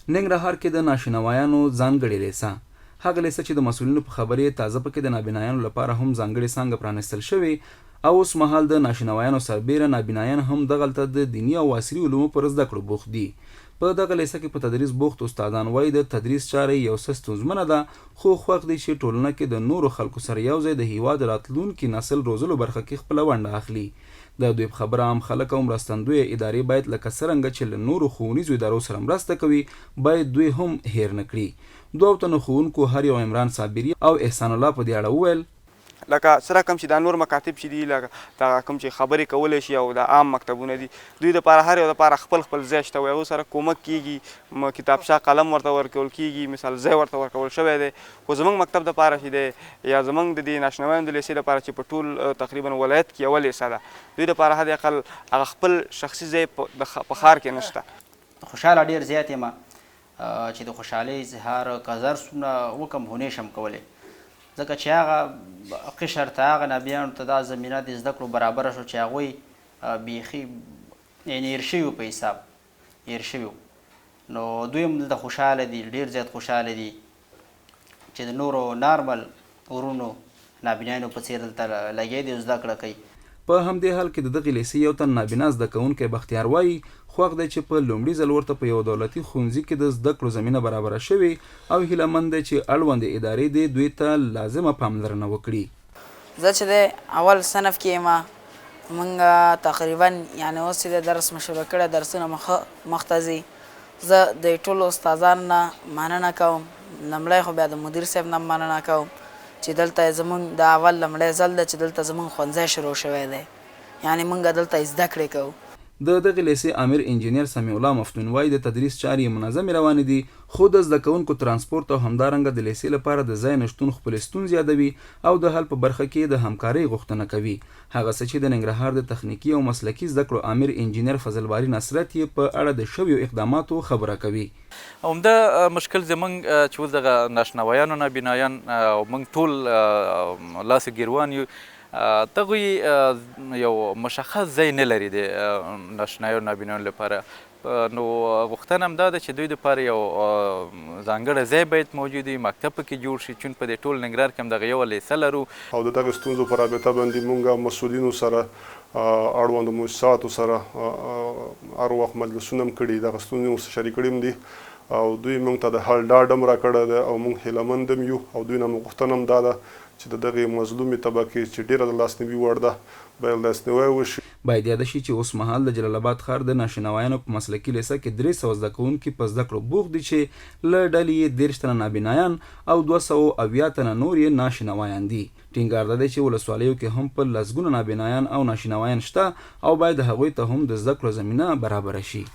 ننګرهار کې د ناشنوایانو ځانګړې لیسه هغه لیسه چې د مسؤلینو په خبرې تازه پکې د نابینایانو لپاره هم ځانګړې څانګه پرانیستل شوې او اوس مهال د ناشنوایانو سربیره نابینایان هم دغلته د دیني او عصري علومو پر زده کړو بوخت دي. په دغه لیسه کې په تدریس بوخت استادان وایي د تدریس چاره یو څه ستونزمنه ده، خو خوښ دي چې ټولنه کې د نورو خلکو سره یوځای د هیواد راتلونکي نسل روزلو برخه کې خپله ونډه اخلي. د دوی په خبره عام خلک او مرستندویه ادارې باید لکه څرنګه چې له نورو ښوونیزو ادارو سره مرسته کوي باید دوی هم هیر نه کړي. دوو تنو ښوونکو هر یو عمران صابري او احسان الله په دې اړه وویل لکه سره کوم چې دا نور مکاتب چې دي لکه دا کوم چې خبرې کولی شي او د عام مکتبونه دي دوی دپاره هر یو دپاره خپل خپل ځای شته وي هغو سره کومک کیږي کتابچه قلم ورته ورکول کیږي مثال ځای ورته ورکول شوی دی خو زموږ مکتب دپاره چې دی یا زموږ د دې ناشنوایانو د لیسې دپاره چې په ټول تقریبا ولایت کې یوه لیسه ده دوی دپاره حد اقل هغه خپل شخصي ځای په ښار کې نشته. خوشحاله ډېر زیات یم چې د خوشحالۍ اظهار که درسونه وکړم خو نه شم کولی ځکه چې هغه قشر ته هغه نابینانو ته دا زمینه د زده کړو برابره شو چې هغوی بیخي یعنې هېر شوي په حساب هېر شوي نو دوی هم دلته خوشحاله دي ډېر زیات خوشحاله دي چې د نورو نارمل ورونو نابینانو په څېر دلته لګیا دي او زده کړه کوي. په همدې حال کې د دغې لیسې یو تن نابینا زده کوونکی بختیار وایي خوښ دی چې په لومړي ځل ورته په یو دولتي ښوونځي کې د زده کړو زمینه برابره شوې او هیله مند دی چې اړوندې ادارې دې دوی ته لازمه پاملرنه وکړي. زه چې دی اول صنف کې یم موږ تقریبا یعنې اوس چې د درس مشوره کړی درسونه مخ ته ځي زه د ټولو استادانو نه مننه کوم لومړی خو بیا د مدیر صاحب نه مننه کوم چې دلته زموږ د اول لومړی ځل ده چې دلته زموږ ښوونځی شروع شوی دی یعنې موږ دلته زده کړې کوو. د دغې لیسې امیر انجینیر سمیع الله مفتون وایي د تدریس چارې منظمې روانې دي خو د زده کوونکو ترانسپورت او همدارنګه د لیسې لپاره د ځای نشتون خپلې ستونزې یادوي او د حل په برخه کې د همکارۍ غوښتنه کوي. هغه څه چې د ننګرهار د تخنیکي او مسلکي زده کړو امیر انجینیر فضل باري نصرت یې په اړه د شویو اقداماتو خبره کوي. عمده مشکل زموږ چې اوس دغه ناشنوایانو نابینایان او موږ ټول لاس ګیروان یو دغوی یو مشخص ځای نه لري د ناشنایانو نابینایانو لپاره نو غوښتنه هم دا ده چې دوی دپاره یو ځانګړی ځای باید موجود وي مکتب پکې جوړ شي چون په دې ټول ننګرهار کې هم دغه یوه لیسه لرو او د دغه ستونزو په رابطه باندې مونږ مسؤلینو سره اړوندو مؤسساتو سره هر وخت مجلسونه هم کړي دغه ستونزې ورسره شریک کړي دي او دوی مونږ ته د حل ډاډ هم راکړی دی او مونږ هیله مند هم یو او دوی نه مو غوښتنه هم دا ده چې د دغې مظلومې طبقې چې ډېره د لاسنیوي وړ ده باید لاسنیوی وشي. باید یاده شي چې اوس مهال د جلال آباد ښار د ناشنوایانو په مسلکي لیسه کې 300 زده کوونکي په زده کړو بوخت دي چې له ډلې یې 30 تنه نابینایان او 280 تنه نور یې ناشنوایان دي. ټینګار دی چې ولسوالیو کې هم په لسګونه نابینایان او ناشنوایان شته او باید هغوی ته هم د زده کړو زمینه برابره شي.